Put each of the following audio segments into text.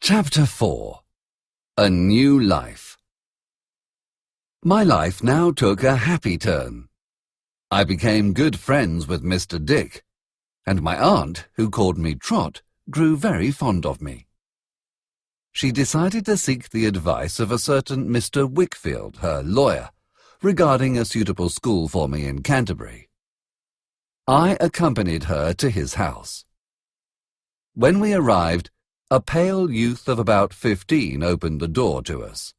Chapter 4. A New Life. My life now took a happy turn. I became good friends with Mr. Dick, and my aunt, who called me Trot, grew very fond of me. She decided to seek the advice of a certain Mr. Wickfield, her lawyer, regarding a suitable school for me in Canterbury. I accompanied her to his house. When we arrived, a pale youth of about 15 opened the door to us.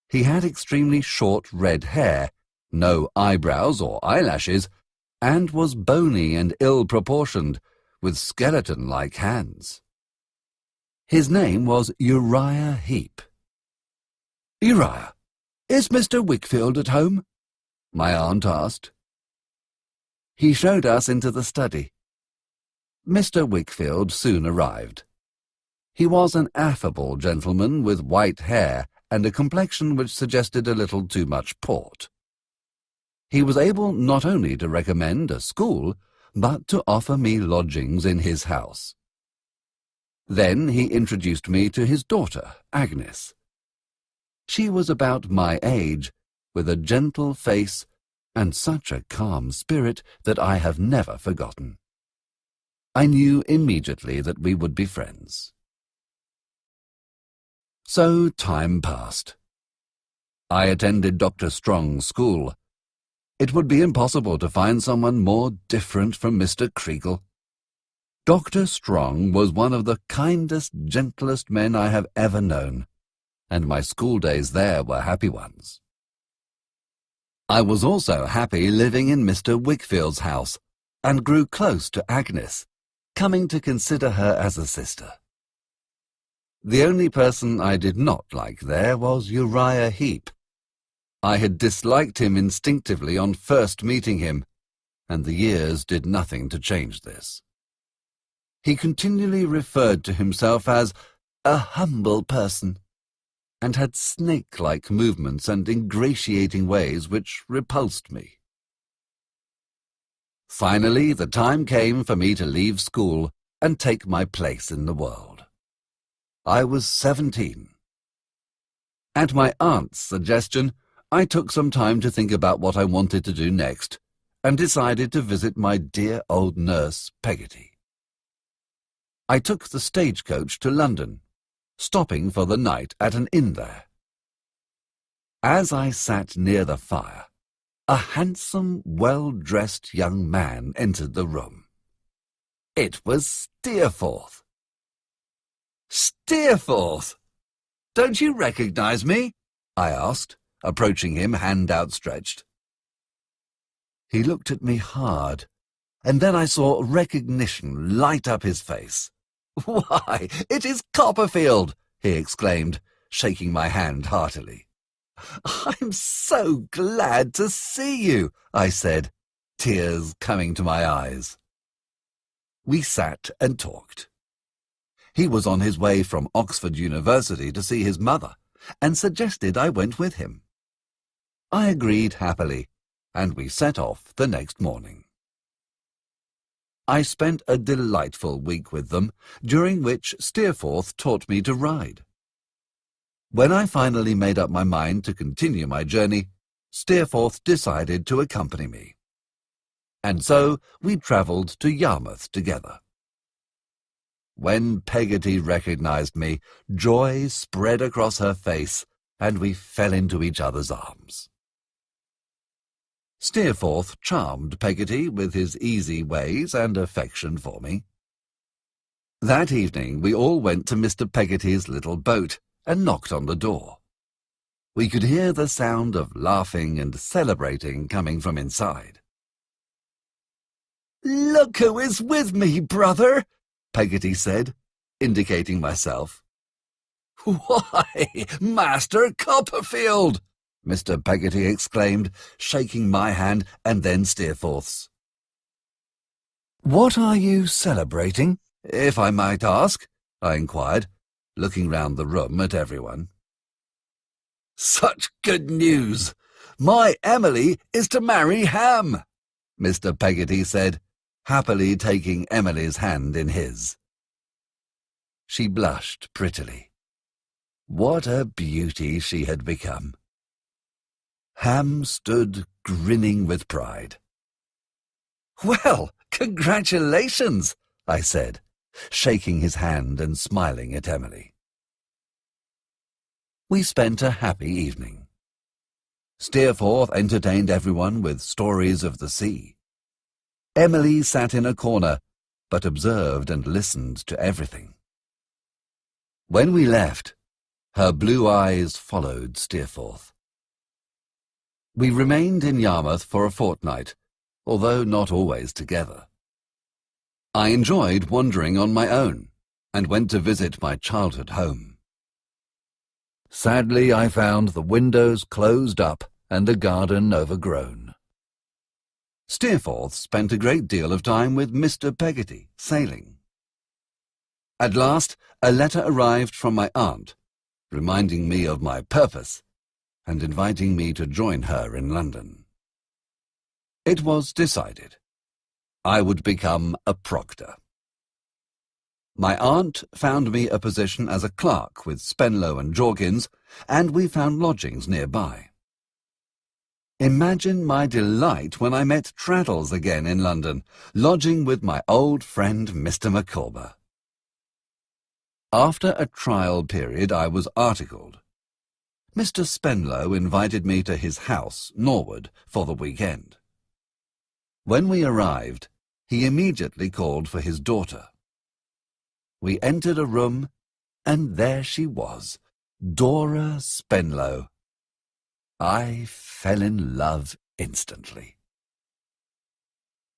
He had extremely short red hair, no eyebrows or eyelashes, and was bony and ill-proportioned, with skeleton-like hands. His name was Uriah Heep. "Uriah, is Mr. Wickfield at home?" my aunt asked. He showed us into the study. Mr. Wickfield soon arrived. He was an affable gentleman with white hair and a complexion which suggested a little too much port. He was able not only to recommend a school, but to offer me lodgings in his house. Then he introduced me to his daughter, Agnes. She was about my age, with a gentle face and such a calm spirit that I have never forgotten. I knew immediately that we would be friends. So time passed. I attended Dr. Strong's school. It would be impossible to find someone more different from Mr. Creakle. Dr. Strong was one of the kindest, gentlest men I have ever known, and my school days there were happy ones. I was also happy living in Mr. Wickfield's house, and grew close to Agnes, coming to consider her as a sister. The only person I did not like there was Uriah Heep. I had disliked him instinctively on first meeting him, and the years did nothing to change this. He continually referred to himself as a humble person, and had snake-like movements and ingratiating ways which repulsed me. Finally, the time came for me to leave school and take my place in the world. I was 17. At my aunt's suggestion, I took some time to think about what I wanted to do next, and decided to visit my dear old nurse, Peggotty. I took the stagecoach to London, stopping for the night at an inn there. As I sat near the fire, a handsome, well-dressed young man entered the room. It was Steerforth. "Steerforth! Don't you recognize me?" I asked, approaching him, hand outstretched. He looked at me hard, and then I saw recognition light up his face. "Why, it is Copperfield!" he exclaimed, shaking my hand heartily. "I'm so glad to see you," I said, tears coming to my eyes. We sat and talked. He was on his way from Oxford University to see his mother, and suggested I went with him. I agreed happily, and we set off the next morning. I spent a delightful week with them, during which Steerforth taught me to ride. When I finally made up my mind to continue my journey, Steerforth decided to accompany me. And so we travelled to Yarmouth together. When Peggotty recognized me, joy spread across her face, and we fell into each other's arms. Steerforth charmed Peggotty with his easy ways and affection for me. That evening we all went to Mr. Peggotty's little boat and knocked on the door. We could hear the sound of laughing and celebrating coming from inside. "Look who is with me, brother," Peggotty said, indicating myself. "Why, Master Copperfield!" Mr. Peggotty exclaimed, shaking my hand and then Steerforth's. "What are you celebrating, if I might ask?" I inquired, looking round the room at everyone. "Such good news! My Emily is to marry Ham," Mr. Peggotty said, happily taking Emily's hand in his. She blushed prettily. What a beauty she had become. Ham stood grinning with pride. "Well, congratulations," I said, shaking his hand and smiling at Emily. We spent a happy evening. Steerforth entertained everyone with stories of the sea. Emily sat in a corner, but observed and listened to everything. When we left, her blue eyes followed Steerforth. We remained in Yarmouth for a fortnight, although not always together. I enjoyed wandering on my own, and went to visit my childhood home. Sadly, I found the windows closed up and the garden overgrown. Steerforth spent a great deal of time with Mr. Peggotty, sailing. At last, a letter arrived from my aunt, reminding me of my purpose and inviting me to join her in London. It was decided. I would become a proctor. My aunt found me a position as a clerk with Spenlow and Jorkins, and we found lodgings nearby. Imagine my delight when I met Traddles again in London, lodging with my old friend Mr. Micawber. After a trial period, I was articled. Mr. Spenlow invited me to his house, Norwood, for the weekend. When we arrived, he immediately called for his daughter. We entered a room, and there she was, Dora Spenlow. I fell in love instantly.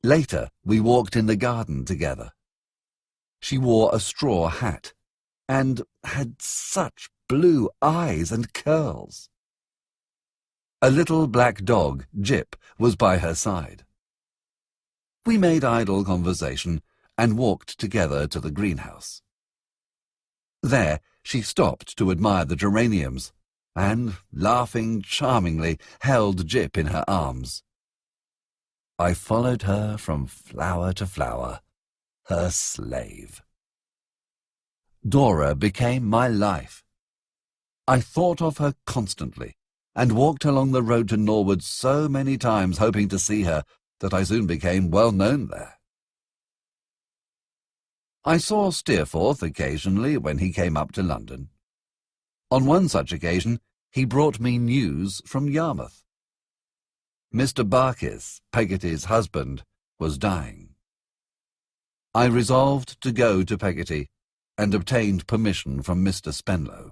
Later, we walked in the garden together. She wore a straw hat, and had such blue eyes and curls. A little black dog, Jip, was by her side. We made idle conversation and walked together to the greenhouse. There she stopped to admire the geraniums, and, laughing charmingly, held Jip in her arms. I followed her from flower to flower, her slave. Dora became my life. I thought of her constantly, and walked along the road to Norwood so many times hoping to see her that I soon became well known there. I saw Steerforth occasionally when he came up to London. On one such occasion he brought me news from Yarmouth. Mr. Barkis, Peggotty's husband, was dying. I resolved to go to Peggotty, and obtained permission from Mr. Spenlow.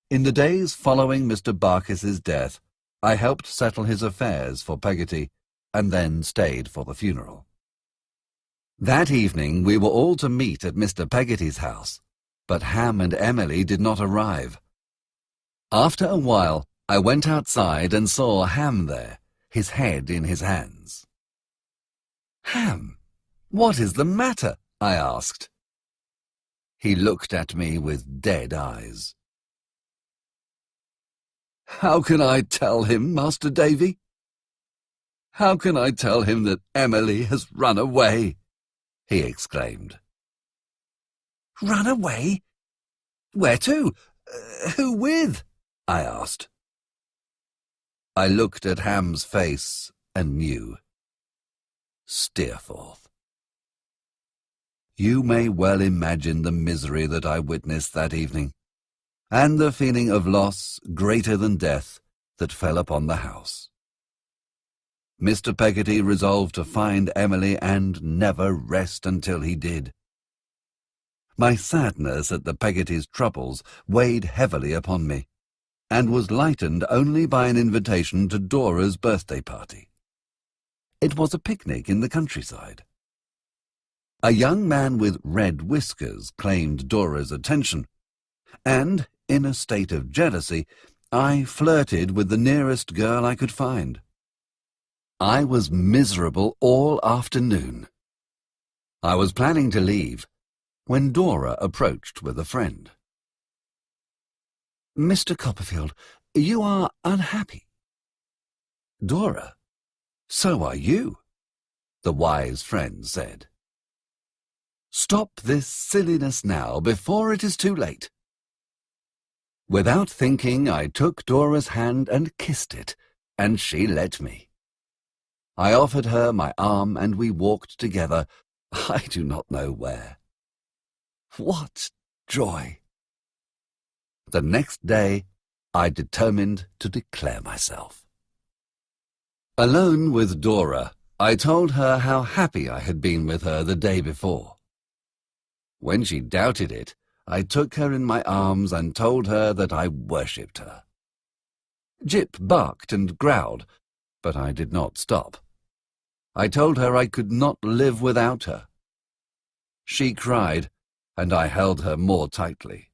In the days following Mr. Barkis's death, I helped settle his affairs for Peggotty, and then stayed for the funeral. That evening we were all to meet at Mr. Peggotty's house, but Ham and Emily did not arrive. After a while, I went outside and saw Ham there, his head in his hands. "Ham, what is the matter?" I asked. He looked at me with dead eyes. "How can I tell him, Master Davy? How can I tell him that Emily has run away?" he exclaimed. "Run away? Where to? Who with?" I asked. I looked at Ham's face and knew. Steerforth. You may well imagine the misery that I witnessed that evening, and the feeling of loss greater than death that fell upon the house. Mr. Peggotty resolved to find Emily and never rest until he did. My sadness at the Peggotty's troubles weighed heavily upon me, and was lightened only by an invitation to Dora's birthday party. It was a picnic in the countryside. A young man with red whiskers claimed Dora's attention, and, in a state of jealousy, I flirted with the nearest girl I could find. I was miserable all afternoon. I was planning to leave, when Dora approached with a friend. "Mr. Copperfield, you are unhappy." "Dora, so are you," the wise friend said. Stop this silliness now before it is too late. Without thinking, I took Dora's hand and kissed it, and she let me. I offered her my arm and we walked together, I do not know where. What joy! The next day, I determined to declare myself. Alone with Dora, I told her how happy I had been with her the day before. When she doubted it, I took her in my arms and told her that I worshipped her. Jip barked and growled, but I did not stop. I told her I could not live without her. She cried, and I held her more tightly.